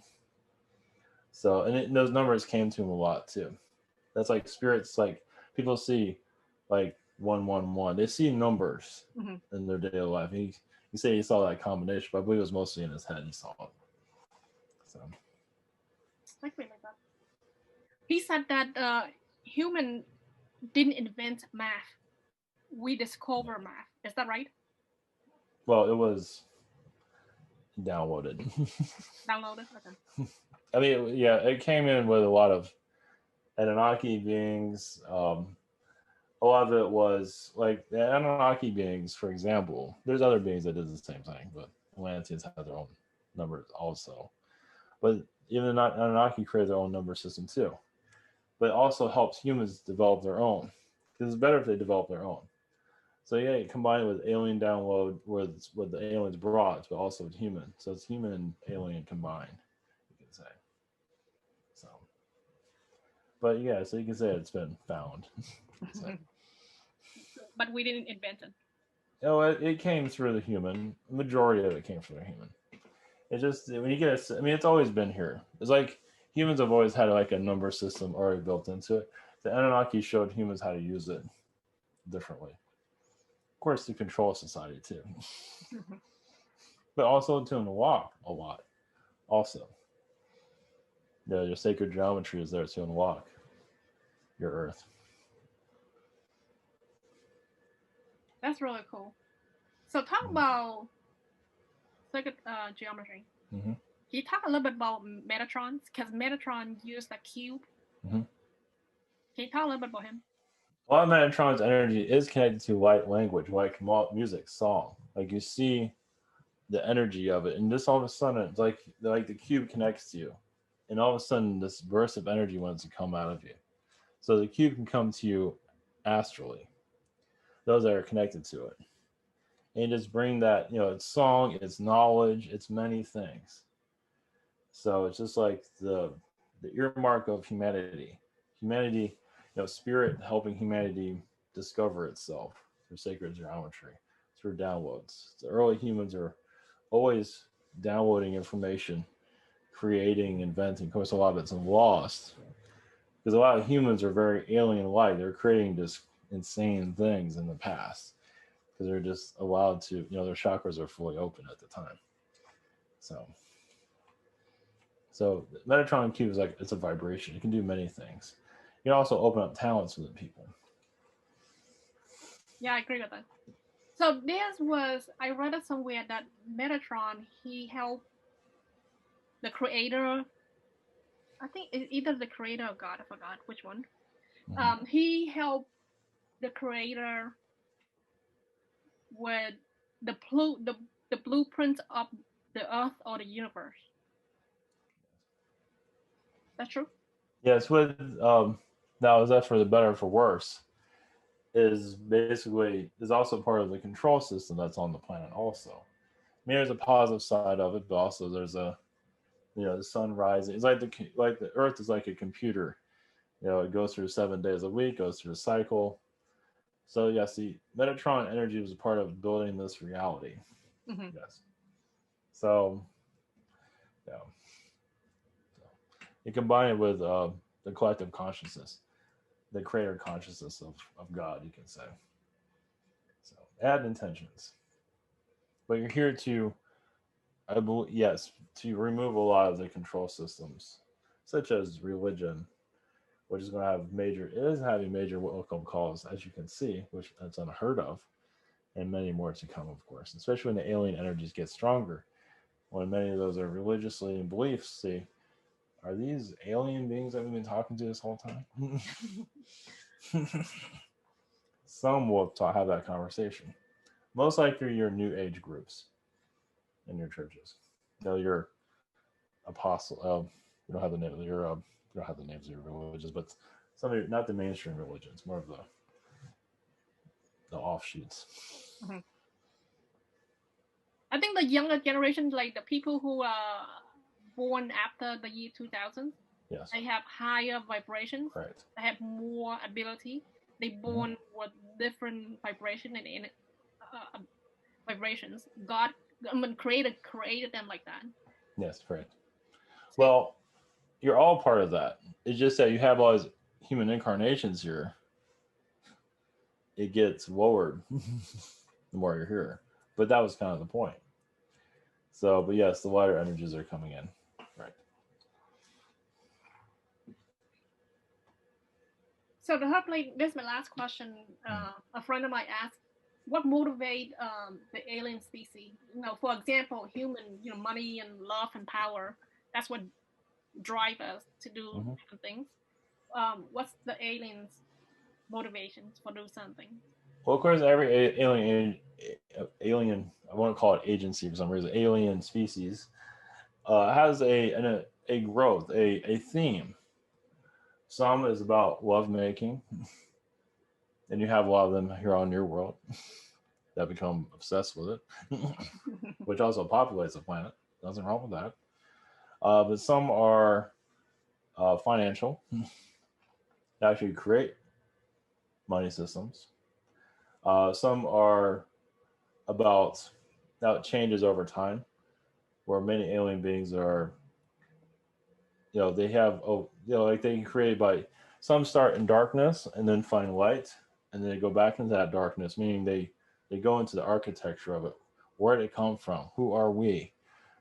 So, and those numbers came to him a lot too. That's like spirits, like people see like 111. They see numbers mm-hmm. in their daily life. He say he saw that combination, but I believe it was mostly in his head he saw it. So. Like that. He said that human didn't invent math. We discover math. Is that right? Well, it was downloaded. Downloaded? Okay. I mean, yeah, it came in with a lot of Anunnaki beings. A lot of it was like the Anunnaki beings, for example. There's other beings that did the same thing, but Atlanteans have their own numbers also. But even Anunnaki created their own number system too. But it also helps humans develop their own, because it's better if they develop their own. So yeah, you combine it with alien download, with what the aliens brought, but also with human. So it's human and alien combined, you can say. So, but yeah, so you can say it's been found. But we didn't invent it. No, it came through the human. The majority of it came through the human. It just when you get it's always been here. It's like humans have always had like a number system already built into it. The Anunnaki showed humans how to use it differently. Of course, to control society too, mm-hmm. but also to unlock a lot. Also, your sacred geometry is there to unlock your Earth. That's really cool. So talk about sacred geometry. Mm-hmm. Can you talk a little bit about Metatrons? Because Metatron used a cube. Mm-hmm. Can you talk a little bit about him? A lot of Metatron's energy is connected to white language, white music, song. Like you see the energy of it, and just all of a sudden, it's like the cube connects to you, and all of a sudden, this burst of energy wants to come out of you. So the cube can come to you astrally, those that are connected to it, and just bring that, it's song, it's knowledge, it's many things. So it's just like the earmark of humanity. Humanity, spirit helping humanity discover itself through sacred geometry, through downloads. The early humans are always downloading information, creating, inventing. Of course, a lot of it's lost because a lot of humans are very alien-like. They're creating just insane things in the past because they're just allowed to, their chakras are fully open at the time. So Metatron Cube is like, it's a vibration. It can do many things. You can also open up talents within people. Yeah, I agree with that. So this was, I read it somewhere that Metatron, he helped the creator, I think either the creator or God, I forgot which one. He helped the creator with the the blueprint of the earth or the universe. That's true? Yes, with now is that for the better or for worse? Is basically is also part of the control system that's on the planet also. I mean, there's a positive side of it, but also there's a the sun rising. It's like the Earth is like a computer. It goes through 7 days a week, goes through a cycle. So yes, the Metatron energy was a part of building this reality. Yes. So yeah, so, you combine it with the collective consciousness, the creator consciousness of God, you can say. So add intentions, but you're here to, I believe, yes, to remove a lot of the control systems, such as religion, which is going to have major, it is having major welcome calls, as you can see, which that's unheard of, and many more to come, of course, especially when the alien energies get stronger. When many of those are religiously in beliefs, see, are these alien beings that we've been talking to this whole time? Some will have that conversation. Most likely your new age groups in your churches. Your apostle, you don't have the name of your, you don't have the names of your religions, but some of your, not the mainstream religions, more of the offshoots. I think the younger generation, like the people who are born after the year 2000, yes, they have higher vibrations. Right. They have more ability. They born with different vibration and vibrations. God, created them like that. Yes, correct. Well, you're all part of that. It's just that you have all these human incarnations here. It gets lowered the more you're here. But that was kind of the point. So, but yes, the lighter energies are coming in. Right. So to help, like, this is my last question. A friend of mine asked, what motivate the alien species? For example, human, money and love and power. That's what drive us to do different things. What's the aliens' motivations for doing something? Well, of course, every alien, I want to call it agency for some reason, alien species has a growth, a theme. Some is about lovemaking, and you have a lot of them here on your world that become obsessed with it, which also populates the planet. Nothing wrong with that. But some are financial, they actually create money systems. Some are about, now it changes over time, where many alien beings are, they have, like they create by, some start in darkness and then find light, and then they go back into that darkness, meaning they go into the architecture of it. Where did it come from? Who are we?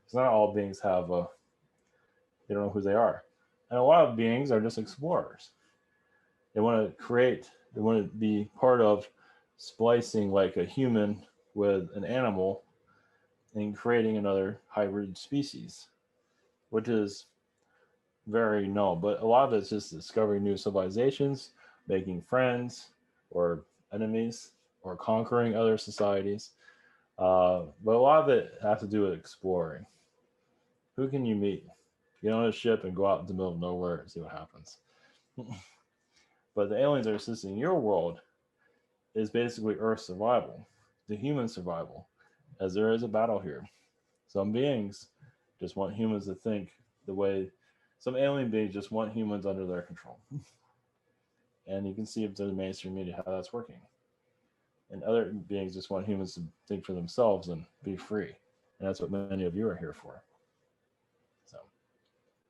Because not all beings have they don't know who they are. And a lot of beings are just explorers. They want to create, they want to be part of splicing like a human with an animal and creating another hybrid species, which is very null. But a lot of it's just discovering new civilizations, making friends or enemies, or conquering other societies. But a lot of it has to do with exploring. Who can you meet? Get on a ship and go out in the middle of nowhere and see what happens. But the aliens that are assisting your world is basically Earth's survival, the human survival, as there is a battle here. Some beings just want humans to think the way, some alien beings just want humans under their control. And you can see through the mainstream media how that's working. And other beings just want humans to think for themselves and be free. And that's what many of you are here for. So,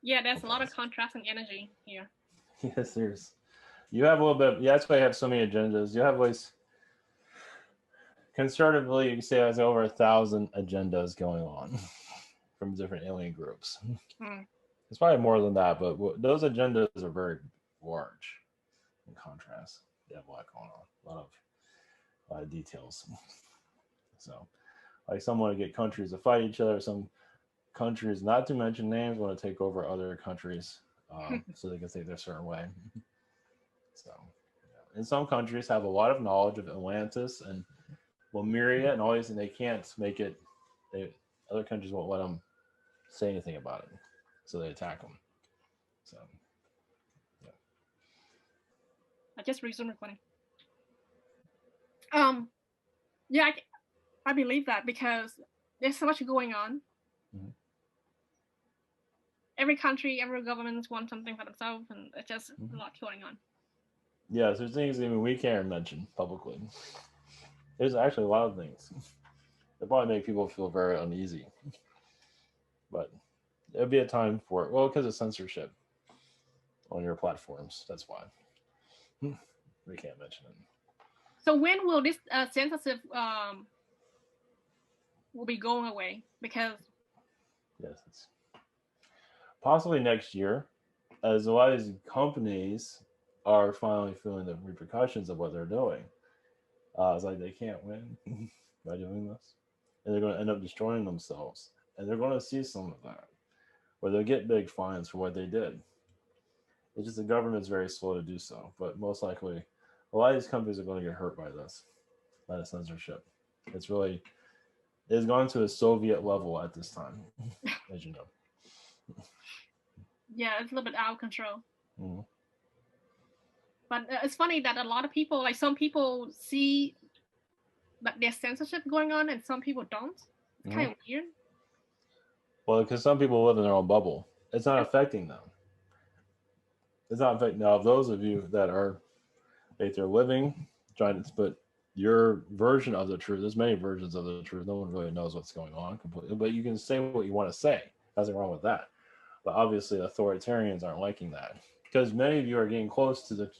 yeah, there's a lot of contrasting energy here. Yes, you have a little bit, that's why you have so many agendas. You have always, conservatively, you can say there's over 1,000 agendas going on from different alien groups. It's probably more than that, but those agendas are very large in contrast. They have a lot going on, details. So, like some want to get countries to fight each other. Some countries, not to mention names, want to take over other countries so they can think their certain way. So, yeah. And some countries have a lot of knowledge of Atlantis and Lemuria and all these, and they can't make it. Other countries won't let them say anything about it, so they attack them. So, yeah. I just resumed recording. Yeah, I believe that because there's so much going on. Mm-hmm. Every country, every government wants something for themselves, and it's just a lot going on. Yeah, there's things even we can't mention publicly. There's actually a lot of things that probably make people feel very uneasy. But there'll be a time for it. Well, because of censorship on your platforms. That's why we can't mention it. So when will this censorship will be going away? Because yes, it's possibly next year, as a lot of these companies are finally feeling the repercussions of what they're doing. It's like they can't win by doing this, and they're going to end up destroying themselves, and they're going to see some of that, where they'll get big fines for what they did. It's just the government's very slow to do so, but most likely, a lot of these companies are going to get hurt by this, by the censorship. It's gone to a Soviet level at this time, as you know. Yeah, it's a little bit out of control. Mm-hmm. But it's funny that a lot of people, like some people see that there's censorship going on and some people don't. It's kind of weird. Well, because some people live in their own bubble. It's not affecting them. It's not affecting now. Those of you that are, like, they're living, trying to put your version of the truth. There's many versions of the truth. No one really knows what's going on completely. But you can say what you want to say. Nothing wrong with that. But obviously, authoritarians aren't liking that because many of you are getting close to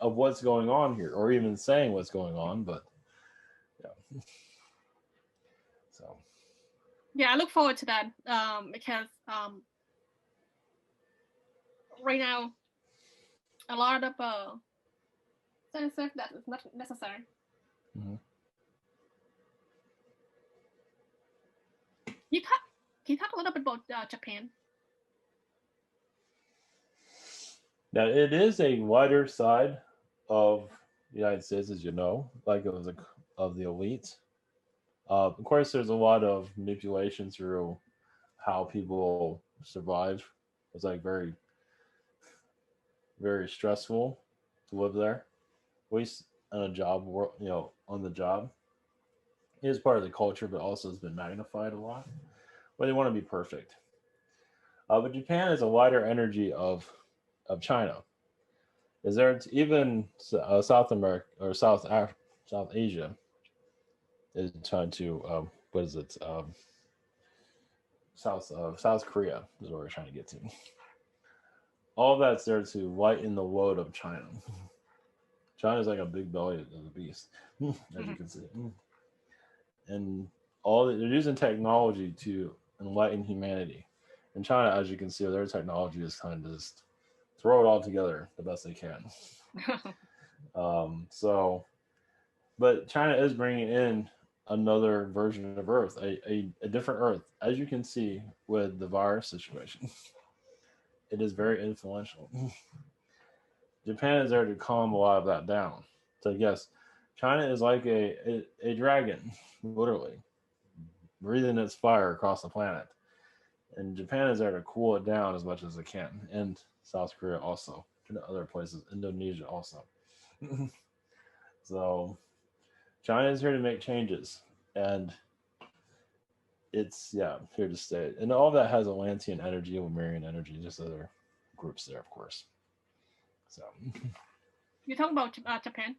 of what's going on here, or even saying what's going on. But yeah, so yeah, I look forward to that because right now a lot of censorship that is not necessary. Mm-hmm. Can you talk a little bit about Japan? Now, it is a wider side of the United States, as you know, like it was of the elite. Of course, there's a lot of manipulation through how people survive. It's like very, very stressful to live there. At least on a job, on the job. It is part of the culture, but also has been magnified a lot. But they want to be perfect. But Japan is a wider energy of China. Is there even South America or South Asia is trying to what is it? South Korea is what we're trying to get to. All of that's there to lighten the load of China. China is like a big belly of the beast, as you can see, and they're using technology to enlighten humanity. In China, as you can see, their technology is kind of just throw it all together the best they can. But China is bringing in another version of Earth, a different Earth, as you can see with the virus situation. It is very influential. Japan is there to calm a lot of that down. So yes, China is like a dragon, literally, breathing its fire across the planet. And Japan is there to cool it down as much as it can. And South Korea also, and other places, Indonesia also. So China is here to make changes, and it's here to stay. And all that has Atlantean energy, Lemurian energy, just other groups there, of course. So you talk about Japan.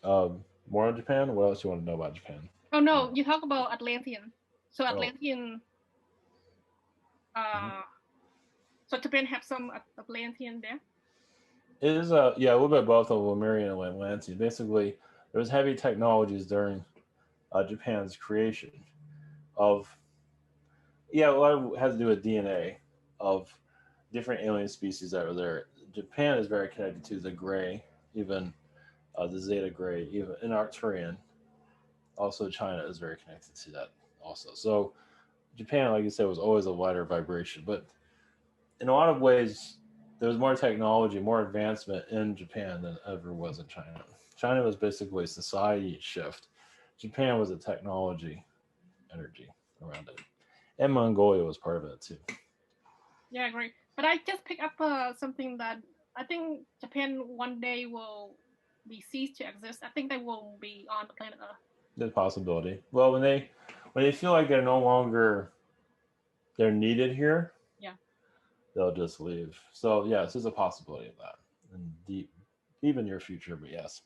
More on Japan. What else do you want to know about Japan? Oh no, you talk about Atlantean. So Atlantean. So Japan have some Atlantean there? It is a little bit both of Lemurian and Atlantean. Basically, there was heavy technologies during Japan's creation of a lot of it has to do with DNA of different alien species that are there. Japan is very connected to the gray, even the Zeta Gray, even in Arcturian. Also, China is very connected to that also. So Japan, like you said, was always a lighter vibration, but in a lot of ways, there was more technology, more advancement in Japan than ever was in China. China was basically a society shift. Japan was a technology energy around it. And Mongolia was part of it too. Yeah, I agree. But I just picked up something that I think Japan one day will be ceased to exist. I think they will be on the planet Earth. There's a possibility. Well, when they feel like they're needed here, Yeah. they'll just leave. So yes, there's a possibility of that in deep in your future. But yes,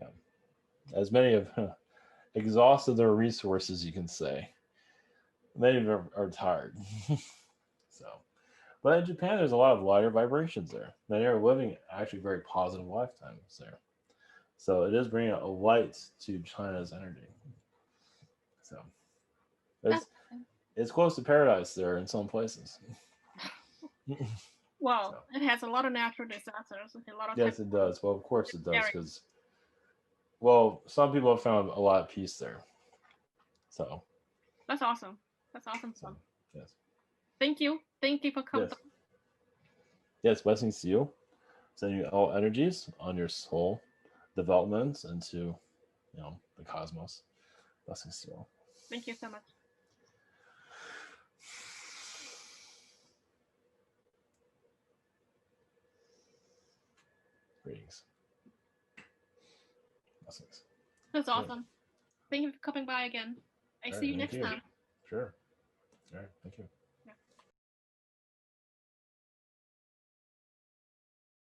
yeah. As many have exhausted their resources, you can say. Many of them are tired. So, but in Japan, there's a lot of lighter vibrations there. Many are living actually very positive lifetimes there. So it is bringing a light to China's energy. So it's close to paradise there in some places. Well, so. It has a lot of natural disasters. A lot of yes, it does. Well, of course it does, because some people have found a lot of peace there. So that's awesome. That's awesome. So, yes. Thank you for coming. Yes, blessings to you. Sending you all energies on your soul developments into, the cosmos. Blessings to you all. Thank you so much. Greetings. Blessings. That's awesome. Thank you for coming by again. I see you next time. Sure. All right. Thank you.